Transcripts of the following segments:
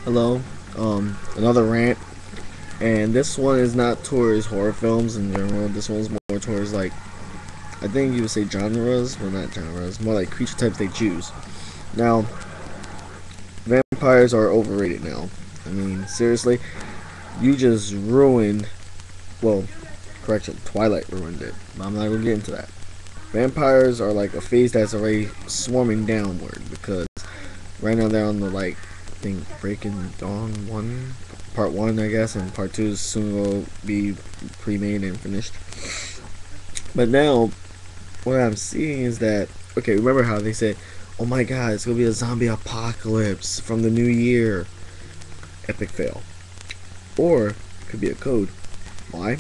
Hello, another rant, and this one is not towards horror films in general. This one's more towards like, I think you would say genres, well not genres, more like creature types they choose. Now, vampires are overrated now. I mean, seriously, you just ruined, well, correction, Twilight ruined it. But I'm not gonna get into that. Vampires are like a phase that's already swarming downward because right now they're on the like, I think Breaking Dawn part one, I guess, and part two is soon will be pre-made and finished. But now, what I'm seeing is that, okay, remember how they said, "Oh my God, it's gonna be a zombie apocalypse from the new year." Epic fail, or it could be a code. Why?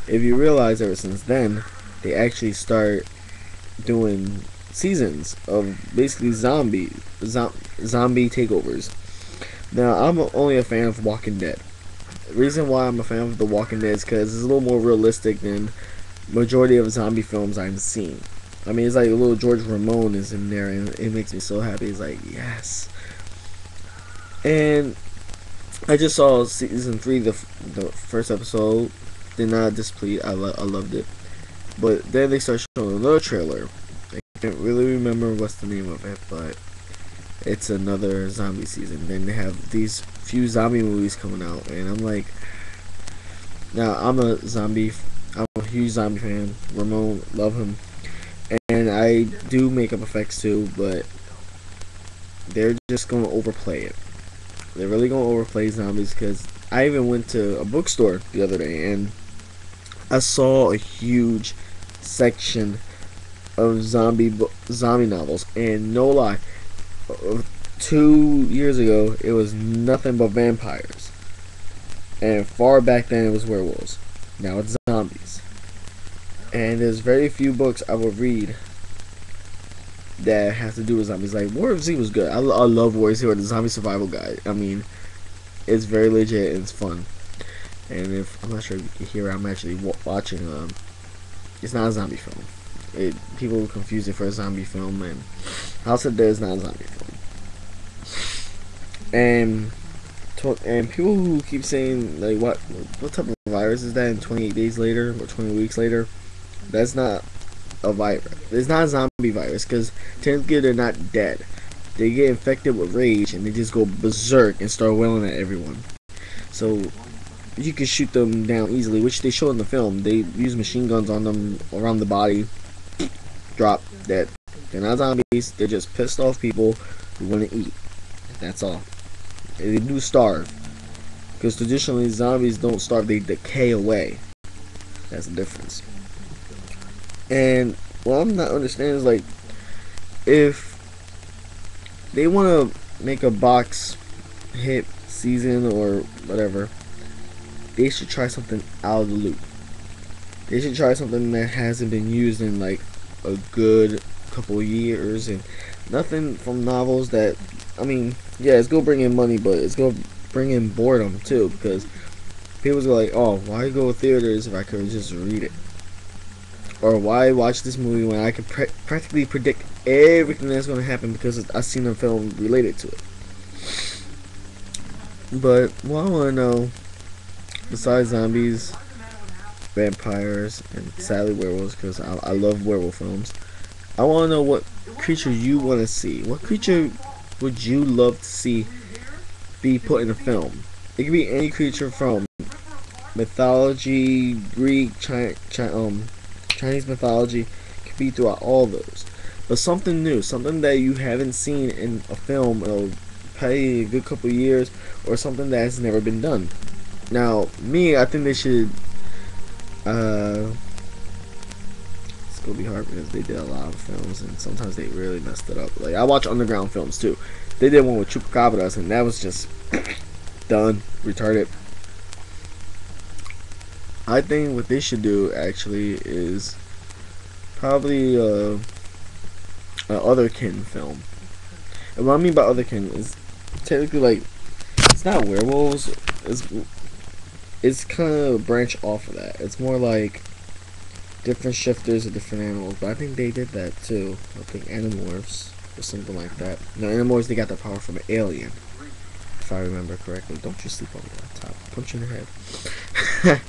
If you realize, ever since then, they actually start doing seasons of basically zombie takeovers. Now, I'm only a fan of Walking Dead. The reason why I'm a fan of The Walking Dead is because it's a little more realistic than majority of zombie films I've seen. I mean, it's like a little George Ramon is in there, and it makes me so happy. It's like, yes. And I just saw season 3, the first episode. Did not displease. I loved it. But then they start showing another trailer. I can't really remember what's the name of it, but it's another zombie season. Then they have these few zombie movies coming out, and I'm like, now I'm a huge zombie fan. Ramon, love him, and I do makeup effects too, but they're just gonna overplay it. They're really gonna overplay zombies because I even went to a bookstore the other day and I saw a huge section of zombie novels, and no lie, 2 years ago it was nothing but vampires, and far back then it was werewolves. Now it's zombies, and there's very few books I will read that has to do with zombies. Like War of Z was good. I love War of Z, or the zombie survival guide. I mean, it's very legit and it's fun. And if I'm not sure if you can hear, I'm actually watching. It's not a zombie film. People confuse it for a zombie film, and House of Dead is not a zombie film. And people who keep saying like what type of virus is that? In 28 days later or 20 weeks later, that's not a virus. It's not a zombie virus because technically they're not dead. They get infected with rage and they just go berserk and start wailing at everyone. So you can shoot them down easily, which they show in the film. They use machine guns on them around the body. Drop dead. They're not zombies. They're just pissed off people who want to eat. That's all. They do starve, because traditionally zombies don't starve. They decay away. That's the difference. And what I'm not understanding is, like, if they want to make a box hit season or whatever, they should try something out of the loop. They should try something that hasn't been used in like a good couple of years, and nothing from novels that, I mean, yeah, it's gonna bring in money, but it's gonna bring in boredom too, because people's like, oh, why go to theaters if I could just read it? Or why watch this movie when I can practically predict everything that's going to happen because I've seen a film related to it? But what I want to know, besides zombies, vampires, and sadly werewolves, because I love werewolf films, I want to know what creature you want to see. What creature would you love to see be put in a film? It could be any creature from mythology, Greek, Chinese mythology. Could be throughout all those, but something new, something that you haven't seen in a film in probably a good couple of years, or something that has never been done. Now, me, I think they should. It's gonna be hard because they did a lot of films, and sometimes they really messed it up. Like, I watch underground films too. They did one with Chupacabras, and that was just done, retarded. I think what they should do actually is probably a Otherkin film. And what I mean by Otherkin is technically like, it's not werewolves. It's kind of a branch off of that. It's more like different shifters of different animals. But I think they did that too. I think Animorphs or something like that. No, Animorphs, they got their power from an alien. if I remember correctly. Don't you sleep on the laptop. Punch you in the head.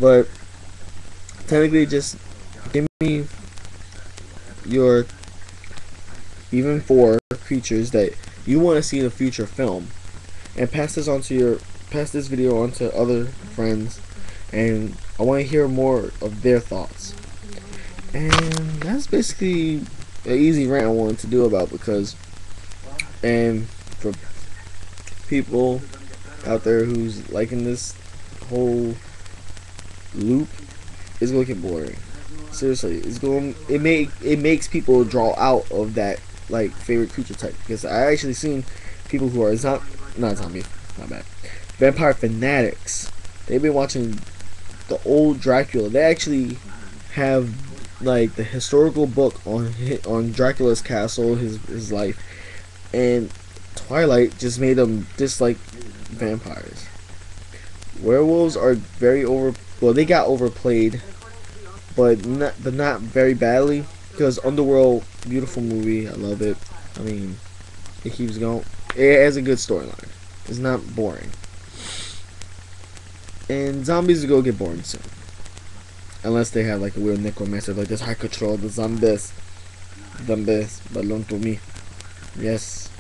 But technically, just give me your even 4 creatures that you want to see in a future film, and pass this video on to other friends, and I want to hear more of their thoughts. And that's basically an easy rant I wanted to do about, because, and for people out there who's liking this whole loop, it's gonna get boring. Seriously, it makes people draw out of that like favorite creature type, because I actually seen people who are not zombie, not bad, vampire fanatics. They've been watching the old Dracula. They actually have like the historical book on Dracula's castle, his life, and Twilight just made them dislike vampires. Werewolves are very well, they got overplayed, but not very badly, because Underworld, beautiful movie, I love it. I mean, it keeps going. It has a good storyline. It's not boring. And zombies are gonna get boring soon, unless they have like a weird necromancer like this. I control the zombies belong to me. Yes.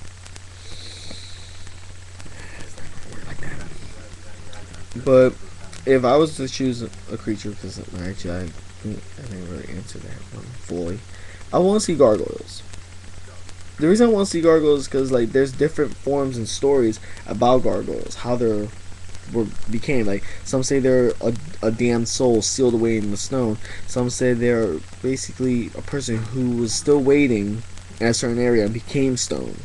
It's not gonna work like that. But if I was to choose a creature, because actually I didn't really answer that one fully, I want to see gargoyles. The reason I want to see gargoyles is because like there's different forms and stories about gargoyles, how they're became. Like, some say they're a damned soul sealed away in the stone. Some say they're basically a person who was still waiting in a certain area and became stone,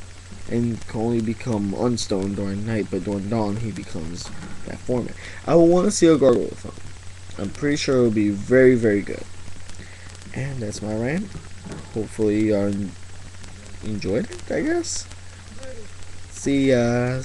and can only become unstone during night, but during dawn he becomes that format. I will want to see a gargoyle film. I'm pretty sure it will be very, very good. And that's my rant. Hopefully you enjoyed it, I guess. See ya.